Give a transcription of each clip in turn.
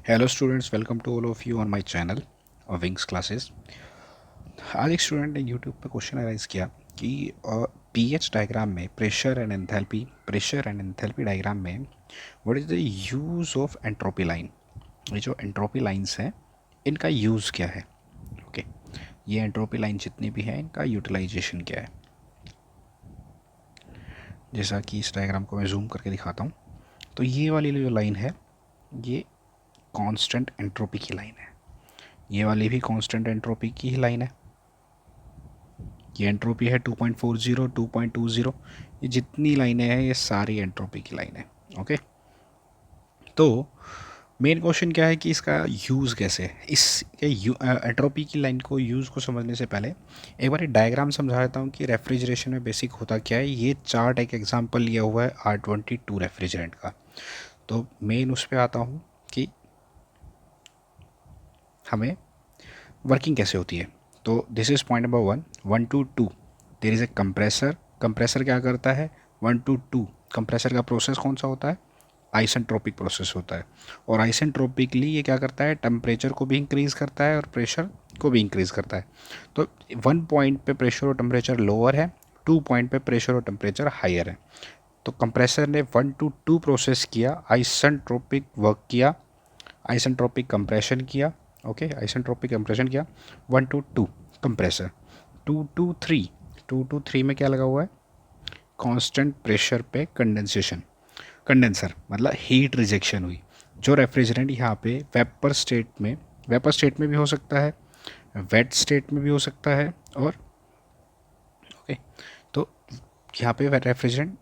Hello students, welcome to all of you on my channel wings classes. आज एक student ने YouTube पे question arise किया कि पीएच डायग्राम में प्रेशर एंड एंथैल्पी डायग्राम में what is the use of entropy line. ये जो एंट्रोपी लाइंस हैं इनका यूज़ क्या है। ओके, ये एंट्रोपी लाइन जितनी भी हैं इनका यूटिलाइजेशन क्या है। जैसा कि इस डायग्राम को मैं जूम करके दिखाता हूँ, तो ये वाली जो लाइन है ये कांस्टेंट एंट्रोपी की लाइन है। ये वाली भी कांस्टेंट एंट्रोपी की ही लाइन है। ये एंट्रोपी है 2.40, 2.20। ये जितनी लाइनें हैं ये सारी एंट्रोपी की लाइन है। ओके, तो मेन क्वेश्चन क्या है कि इसका यूज़ कैसे है। इस एंट्रोपी की लाइन को यूज़ को समझने से पहले एक बार डायग्राम समझा देता हूँ कि रेफ्रिजरेशन में बेसिक होता क्या है। ये चार्ट एक एग्जांपल लिया हुआ है R22 रेफ्रिजरेंट का। तो मेन उस पर आता हूँ कि हमें वर्किंग कैसे होती है। तो this is point number 1 to 2 there is a compressor. Compressor क्या करता है, 1 to 2 कंप्रेसर का प्रोसेस कौन सा होता है, आइसेंट्रोपिक प्रोसेस होता है। और आइसेंट्रोपिकली ये क्या करता है, टेम्परेचर को भी इंक्रीज़ करता है और प्रेशर को भी इंक्रीज़ करता है। तो 1 पॉइंट पे प्रेशर और टेम्परेचर लोअर है, 2 पॉइंट पे प्रेशर और टेम्परेचर हायर है। तो कंप्रेसर ने 1 to 2 प्रोसेस किया, आइसेंट्रोपिक वर्क किया, आइसेंट्रोपिक कंप्रेशन किया। ओके, आइसेंट्रोपिक कंप्रेशन किया 1 to 2 कंप्रेसर। 2 to 3 में क्या लगा हुआ है, कांस्टेंट प्रेशर पे कंडेंसेशन, कंडेंसर मतलब हीट रिजेक्शन हुई। जो रेफ्रिजरेंट यहाँ पे वेपर स्टेट में भी हो सकता है, वेट स्टेट में भी हो सकता है, और ओके, तो यहाँ पे रेफ्रिजरेंट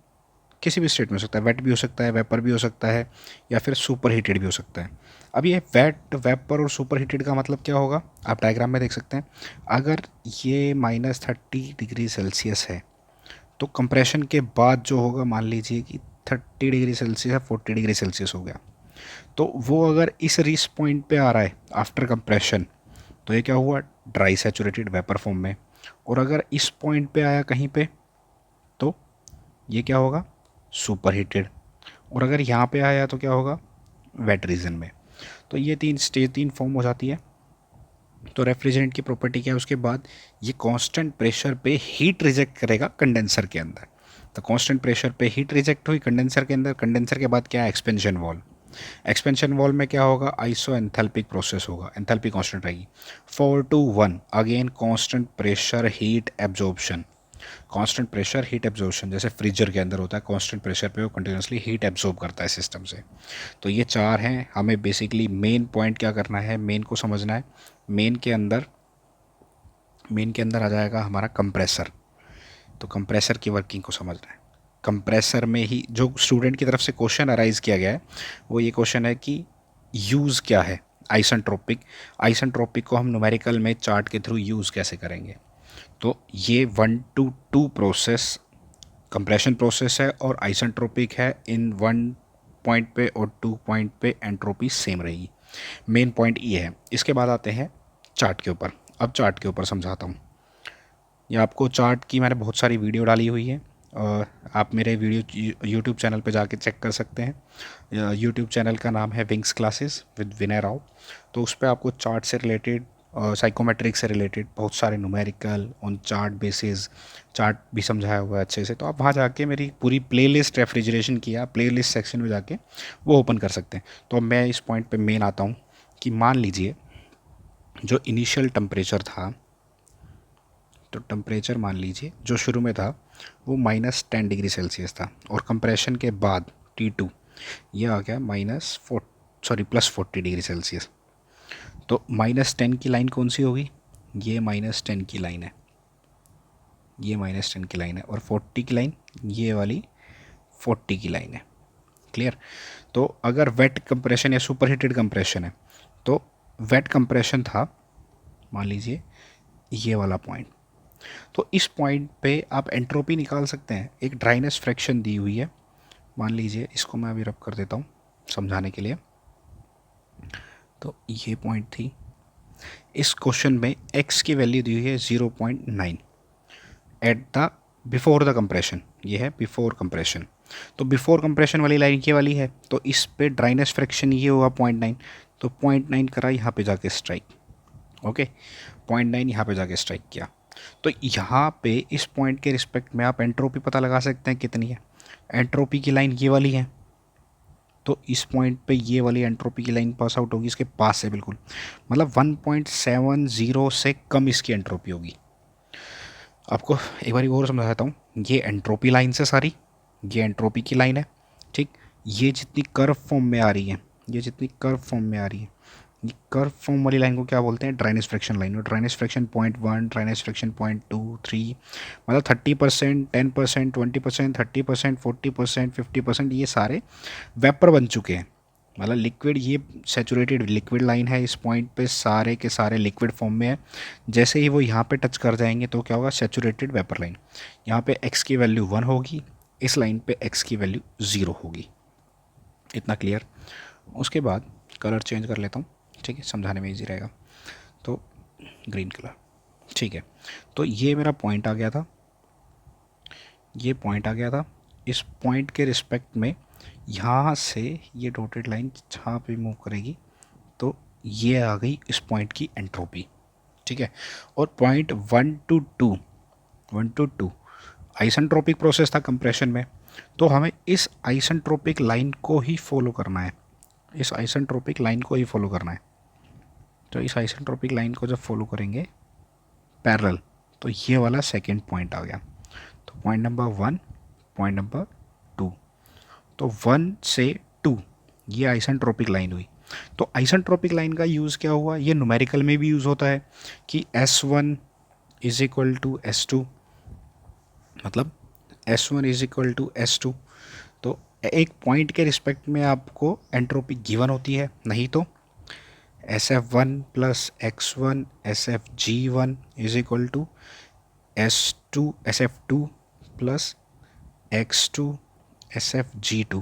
किसी भी स्टेट में हो सकता है, वेट भी हो सकता है, वेपर भी हो सकता है, या फिर सुपर हीटेड भी हो सकता है। अब ये वेट, वेपर और सुपर हीटेड का मतलब क्या होगा, आप डायग्राम में देख सकते हैं। अगर ये -30 डिग्री सेल्सियस है तो कंप्रेशन के बाद जो होगा, मान लीजिए कि 30 डिग्री सेल्सियस या 40 डिग्री सेल्सियस हो गया, तो वो अगर इस रीस पॉइंट पे आ रहा है आफ्टर कंप्रेशन, तो ये क्या हुआ, ड्राई सैचुरेटेड वेपर फॉर्म में। और अगर इस पॉइंट पे आया कहीं पे, तो ये क्या होगा, सुपर हीटेड। और अगर यहाँ पे आया तो क्या होगा, वेट रीजन में। तो ये तीन फॉर्म हो जाती है। तो रेफ्रिजरेंट की प्रॉपर्टी क्या है, उसके बाद ये कांस्टेंट प्रेशर पे हीट रिजेक्ट करेगा कंडेंसर के अंदर। तो कांस्टेंट प्रेशर पे हीट रिजेक्ट हुई कंडेंसर के अंदर। कंडेंसर के बाद क्या है, एक्सपेंशन वॉल। एक्सपेंशन वॉल में क्या होगा, आइसो एंथैल्पिक प्रोसेस होगा, एंथैल्पी कांस्टेंट रहेगी। 4 to 1 again constant pressure heat absorption. Constant pressure heat absorption जैसे फ्रीजर के अंदर होता है, कांस्टेंट प्रेशर पे वो कंटिन्यूसली हीट एब्जॉर्ब करता है सिस्टम से। तो ये चार हैं। हमें बेसिकली मेन पॉइंट क्या करना है, मेन को समझना है। मेन के अंदर आ जाएगा हमारा कंप्रेसर। तो कंप्रेसर की वर्किंग को समझना है। कंप्रेसर में ही जो स्टूडेंट की तरफ से क्वेश्चन अराइज किया गया है वो ये क्वेश्चन है कि यूज़ क्या है आइसेंट्रोपिक। आइसेंट्रोपिक को हम न्यूमेरिकल में चार्ट के थ्रू यूज़ कैसे करेंगे। तो ये 1 to 2 प्रोसेस कंप्रेशन प्रोसेस है और आइसेंट्रोपिक है। इन 1 पॉइंट पे और 2 पॉइंट पे एंट्रोपी सेम रहेगी। मेन पॉइंट ये है। इसके बाद आते हैं चार्ट के ऊपर। अब चार्ट के ऊपर समझाता हूँ। ये आपको चार्ट की मैंने बहुत सारी वीडियो डाली हुई है और आप मेरे वीडियो यूट्यूब चैनल पे जाके चेक कर सकते हैं। यूट्यूब चैनल का नाम है विंग्स क्लासेस विद विनय राव। तो उस पर आपको चार्ट से रिलेटेड, साइकोमेट्रिक से रिलेटेड बहुत सारे numerical on chart basis chart भी समझाया हुआ है अच्छे से। तो आप वहाँ जाके मेरी पूरी प्लेलिस्ट रेफ्रिजरेशन की है, प्लेलिस्ट सेक्शन में जाके वो ओपन कर सकते हैं। तो मैं इस पॉइंट पे मेन आता हूँ कि मान लीजिए जो इनिशियल टेम्परेचर था, तो टेम्परेचर मान लीजिए जो शुरू में था वो -10 डिग्री सेल्सियस था, और कंप्रेशन के बाद T2 ये आ गया +40 डिग्री सेल्सियस। तो -10 की लाइन कौन सी होगी, ये -10 की लाइन है, ये -10 की लाइन है, और 40 की लाइन ये वाली 40 की लाइन है। क्लियर। तो अगर वेट कंप्रेशन या सुपर हीटेड कंप्रेशन है, तो वेट कंप्रेशन था मान लीजिए ये वाला पॉइंट। तो इस पॉइंट पे आप एंट्रोपी निकाल सकते हैं। एक ड्राइनेस फ्रैक्शन दी हुई है, मान लीजिए इसको मैं अभी रब कर देता हूँ समझाने के लिए। तो ये पॉइंट थी। इस क्वेश्चन में x की वैल्यू दी हुई है 0.9 at the before the compression. ये है बिफोर कंप्रेशन। तो बिफोर कंप्रेशन वाली लाइन ये वाली है, तो इस पे ड्राइनेस फ्रैक्शन ये हुआ 0.9। तो 0.9 करा यहाँ पे जाके स्ट्राइक, ओके 0.9 यहाँ पे जाके स्ट्राइक किया। तो यहाँ पे इस पॉइंट के रिस्पेक्ट में आप एंट्रोपी पता लगा सकते हैं कितनी है। एंट्रोपी की लाइन ये वाली है, तो इस पॉइंट पे ये वाली एंट्रोपी की लाइन पास आउट होगी, इसके पास से बिल्कुल, मतलब 1.70 से कम इसकी एंट्रोपी होगी। आपको एक बार और समझाता हूँ, ये एंट्रोपी लाइन से सारी, ये एंट्रोपी की लाइन है, ठीक। ये जितनी कर्व फॉर्म में आ रही है, ये जितनी कर्व फॉर्म में आ रही है, ये कर्व फॉर्म वाली लाइन को क्या बोलते हैं, ड्राइनेज फ्रैक्शन लाइन। और ड्राइनेज फ्रैक्शन 0.1, ड्राइनेज फ्रैक्शन 0.2, 3, मतलब 30%, 10%, 20%, 30%, 40%, 50%, ये सारे वेपर बन चुके हैं। मतलब लिक्विड, ये सेचुरेटेड लिक्विड लाइन है, इस पॉइंट पे सारे के सारे लिक्विड फॉर्म में है। जैसे ही वो यहाँ पे टच कर जाएंगे तो क्या होगा, सेचुरेटेड वेपर लाइन। यहाँ पे x की वैल्यू 1 होगी, इस लाइन पे x की वैल्यू 0 होगी। इतना क्लियर। उसके बाद कलर चेंज कर लेता हूँ, ठीक है, समझाने में ईजी रहेगा। तो ग्रीन कलर, ठीक है। तो ये मेरा पॉइंट आ गया था, ये पॉइंट आ गया था। इस पॉइंट के रिस्पेक्ट में यहाँ से ये डॉटेड लाइन जहाँ पे मूव करेगी तो ये आ गई इस पॉइंट की एंट्रोपी, ठीक है। और पॉइंट 1 to 2 आइसेंट्रोपिक प्रोसेस था कंप्रेशन में, तो हमें इस आइसेंट्रोपिक लाइन को ही फॉलो करना है, इस आइसेंट्रोपिक लाइन को ही फॉलो करना है। तो इस आइसेंट्रोपिक लाइन को जब फॉलो करेंगे पैरेलल, तो ये वाला सेकेंड पॉइंट आ गया। तो पॉइंट नंबर 1, पॉइंट नंबर 2, तो 1 से 2 ये आइसेंट्रोपिक लाइन हुई। तो आइसेंट्रोपिक लाइन का यूज़ क्या हुआ, ये न्यूमेरिकल में भी यूज़ होता है कि S1 is equal to S2, मतलब S1 is equal to S2। तो एक पॉइंट के रिस्पेक्ट में आपको एंट्रोपी गिवन होती है, नहीं तो SF1 plus X1 SFG1 is equal to S2 SF2 plus X2 SFG2।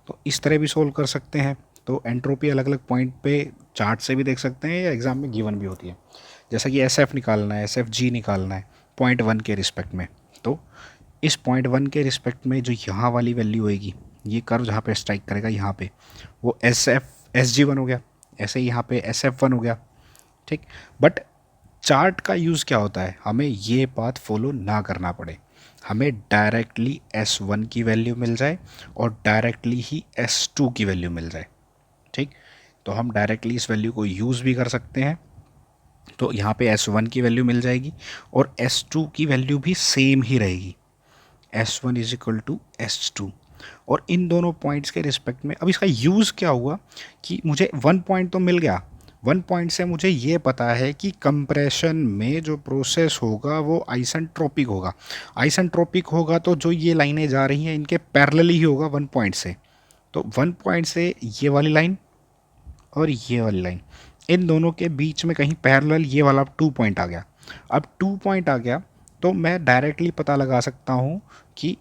तो इस तरह भी सोल्व कर सकते हैं। तो एंट्रोपी अलग अलग पॉइंट पे चार्ट से भी देख सकते हैं या एग्जाम में गिवन भी होती है। जैसा कि SF निकालना है, SFG निकालना है पॉइंट 1 के रिस्पेक्ट में, तो इस पॉइंट 1 के रिस्पेक्ट में जो यहाँ वाली वैल्यू होएगी, ये कर्व जहाँ पे स्ट्राइक करेगा यहाँ पे, वो SG1 हो गया, ऐसे ही यहाँ पे SF1 हो गया, ठीक। बट चार्ट का यूज़ क्या होता है, हमें ये बात फॉलो ना करना पड़े, हमें डायरेक्टली S1 की वैल्यू मिल जाए और डायरेक्टली ही S2 की वैल्यू मिल जाए, ठीक। तो हम डायरेक्टली इस वैल्यू को यूज़ भी कर सकते हैं। तो यहाँ पे S1 की वैल्यू मिल जाएगी और S2 की वैल्यू भी सेम ही रहेगी, S1 is equal to S2। और इन दोनों पॉइंट्स के रिस्पेक्ट में अब इसका यूज़ क्या हुआ कि मुझे 1 पॉइंट तो मिल गया, 1 पॉइंट से मुझे ये पता है कि कंप्रेशन में जो प्रोसेस होगा वो आइसेंट्रोपिक होगा। आइसेंट्रोपिक होगा तो जो ये लाइनें जा रही हैं इनके पैरेलल ही होगा 1 पॉइंट से। तो 1 पॉइंट से ये वाली लाइन और ये वाली लाइन, इन दोनों के बीच में कहीं पैरेलल ये वाला 2 पॉइंट आ गया। अब 2 पॉइंट आ गया तो मैं डायरेक्टली पता लगा सकता हूँ कि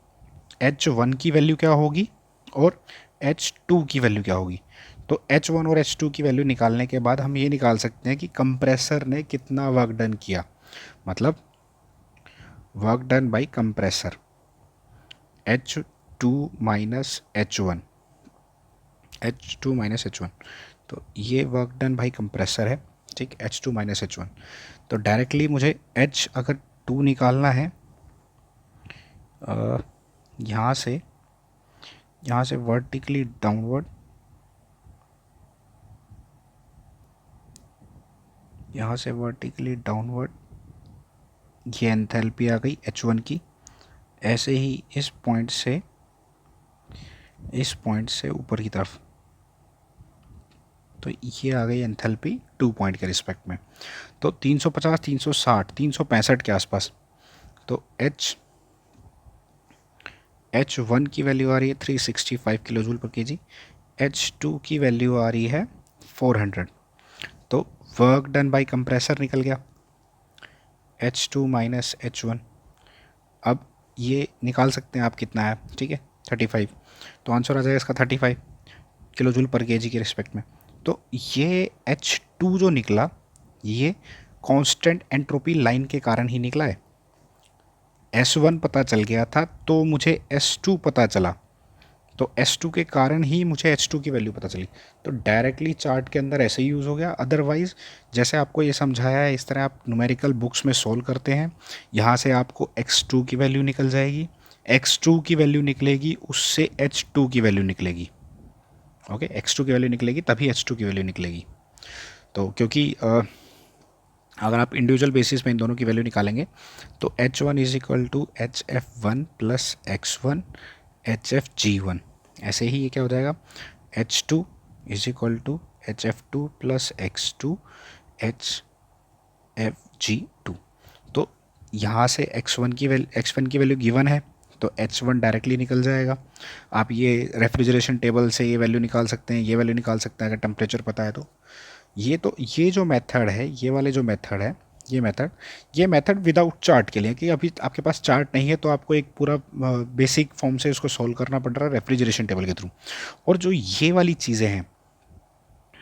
H1 की वैल्यू क्या होगी और H2 की वैल्यू क्या होगी। तो H1 और H2 की वैल्यू निकालने के बाद हम ये निकाल सकते हैं कि कंप्रेसर ने कितना वर्क डन किया, मतलब work done bye compressor H2 minus H1, H2 minus H1। तो ये वर्क डन बाय कंप्रेसर है, ठीक, H2 माइनस H1। तो डायरेक्टली मुझे H अगर 2 निकालना है, यहाँ से वर्टिकली डाउनवर्ड, यहाँ से वर्टिकली डाउनवर्ड ये एंथैल्पी आ गई H1 की। ऐसे ही इस पॉइंट से ऊपर की तरफ, तो ये आ गई एंथैल्पी 2 पॉइंट के रिस्पेक्ट में। तो 350, 360, 365 के आसपास। तो H1 की वैल्यू आ रही है 365 किलो जूल पर केजी, H2 की वैल्यू आ रही है 400। तो वर्क डन बाय कंप्रेसर निकल गया H2 माइनस H1। अब ये निकाल सकते हैं आप कितना है, ठीक है, 35। तो आंसर आ जाएगा इसका 35 किलो जूल पर केजी के रिस्पेक्ट में। तो ये H2 जो निकला ये कांस्टेंट एंट्रोपी लाइन के कारण ही निकला है। S1 पता चल गया था तो मुझे S2 पता चला, तो S2 के कारण ही मुझे H2 की वैल्यू पता चली। तो डायरेक्टली चार्ट के अंदर ऐसे ही यूज़ हो गया। अदरवाइज़ जैसे आपको ये समझाया है इस तरह आप न्यूमेरिकल बुक्स में सोल्व करते हैं, यहाँ से आपको X2 की वैल्यू निकल जाएगी, X2 की वैल्यू निकलेगी, उससे H2 की वैल्यू निकलेगी। ओके, X2 की वैल्यू निकलेगी तभी H2 की वैल्यू निकलेगी। तो क्योंकि अगर आप इंडिविजुअल बेसिस पे इन दोनों की वैल्यू निकालेंगे तो H1 is equal to HF1 plus X1 HFG1, ऐसे ही ये क्या हो जाएगा, H2 is equal to HF2 plus X2 HFG2। तो यहाँ से X1 की वैल्यू गिवन है तो H1 डायरेक्टली निकल जाएगा। आप ये रेफ्रिजरेशन टेबल से ये वैल्यू निकाल सकते हैं, ये वैल्यू निकाल सकते हैं अगर टेम्परेचर पता है तो। ये जो मेथड है, ये वाले जो मेथड है, ये मेथड विदाउट चार्ट के लिए, कि अभी आपके पास चार्ट नहीं है तो आपको एक पूरा बेसिक फॉर्म से इसको सॉल्व करना पड़ रहा है रेफ्रिजरेशन टेबल के थ्रू। और जो ये वाली चीज़ें हैं,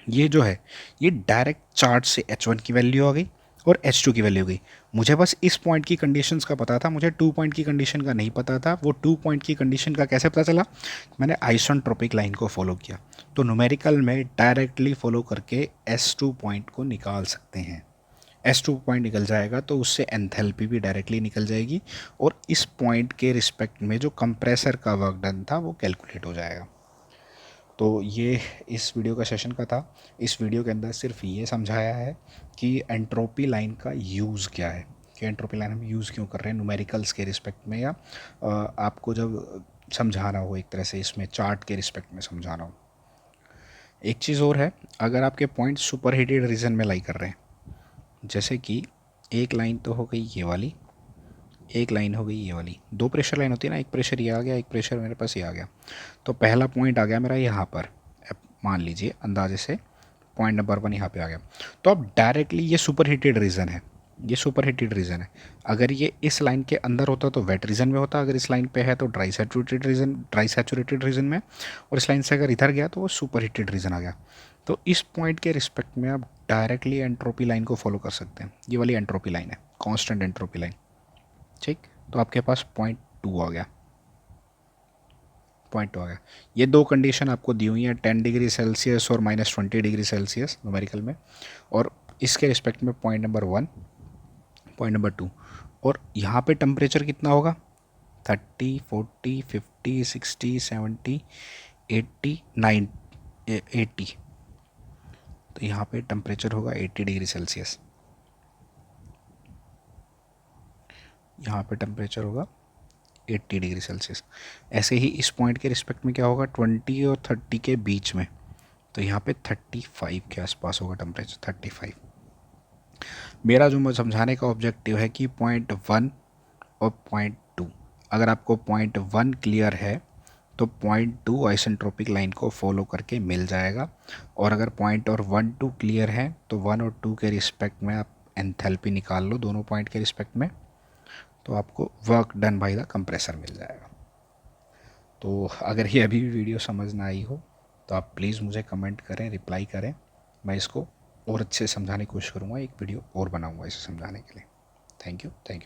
ये जो है ये डायरेक्ट चार्ट से H1 की वैल्यू आ गई और H2 की वैल्यू गई। मुझे बस इस पॉइंट की कंडीशंस का पता था, मुझे 2 पॉइंट की कंडीशन का नहीं पता था। वो 2 पॉइंट की कंडीशन का कैसे पता चला, मैंने आइसोट्रोपिक लाइन को फॉलो किया। तो न्यूमेरिकल में डायरेक्टली फॉलो करके S2 पॉइंट को निकाल सकते हैं। S2 पॉइंट निकल जाएगा तो उससे एंथैल्पी भी डायरेक्टली निकल जाएगी और इस पॉइंट के रिस्पेक्ट में जो कंप्रेसर का वर्क डन था वो कैलकुलेट हो जाएगा। तो ये इस वीडियो का सेशन का था। इस वीडियो के अंदर सिर्फ ये समझाया है कि एंट्रोपी लाइन का यूज़ क्या है, कि एंट्रोपी लाइन हम यूज़ क्यों कर रहे हैं न्यूमेरिकल्स के रिस्पेक्ट में, या आपको जब समझाना हो एक तरह से इसमें चार्ट के रिस्पेक्ट में समझाना हो। एक चीज़ और है, अगर आपके पॉइंट सुपर हीटेड रीजन में लाई कर रहे हैं, जैसे कि एक लाइन तो हो गई ये वाली, एक लाइन हो गई ये वाली, दो प्रेशर लाइन होती है ना, एक प्रेशर ये आ गया, एक प्रेशर मेरे पास ये आ गया। तो पहला पॉइंट आ गया मेरा यहाँ पर, मान लीजिए अंदाजे से पॉइंट नंबर 1 यहाँ पे आ गया। तो अब डायरेक्टली ये सुपर हीटेड रीजन है, ये सुपर हीटेड रीजन है। अगर ये इस लाइन के अंदर होता तो वेट रीजन में होता, अगर इस लाइन पे है तो ड्राई सैचुरेटेड रीजन में, और इस लाइन से अगर इधर गया तो वो सुपर हीटेड रीजन आ गया। तो इस पॉइंट के रिस्पेक्ट में आप डायरेक्टली एंट्रोपी लाइन को फॉलो कर सकते हैं। ये वाली एंट्रोपी लाइन है, कांस्टेंट एंट्रोपी लाइन, ठीक। तो आपके पास पॉइंट 2 आ गया, पॉइंट 2 आ गया। ये दो कंडीशन आपको दी हुई हैं, 10 डिग्री सेल्सियस और -20 डिग्री सेल्सियस न्यूमेरिकल में, और इसके रिस्पेक्ट में पॉइंट नंबर 1, पॉइंट नंबर 2, और यहाँ पे टेम्परेचर कितना होगा, 30, 40, 50, 60, 70, 80, 80। तो यहाँ पे टेम्परेचर होगा 80 डिग्री सेल्सियस, यहाँ पे टेम्परेचर होगा 80 डिग्री सेल्सियस। ऐसे ही इस पॉइंट के रिस्पेक्ट में क्या होगा, 20 और 30 के बीच में, तो यहाँ पे 35 के आसपास होगा टेम्परेचर, 35। मेरा जो मुझे समझाने का ऑब्जेक्टिव है कि पॉइंट 1 और पॉइंट 2, अगर आपको पॉइंट 1 क्लियर है तो पॉइंट 2 आइसेंट्रोपिक लाइन को फॉलो करके मिल जाएगा, और अगर पॉइंट और 1, 2 क्लियर है तो 1 और 2 के रिस्पेक्ट में आप एंथैल्पी निकाल लो दोनों पॉइंट के रिस्पेक्ट में, तो आपको work done by the compressor मिल जाएगा। तो अगर ये अभी भी वीडियो समझ ना आई हो तो आप प्लीज़ मुझे कमेंट करें, रिप्लाई करें, मैं इसको और अच्छे से समझाने की कोशिश करूँगा, एक वीडियो और बनाऊँगा इसे समझाने के लिए। Thank you.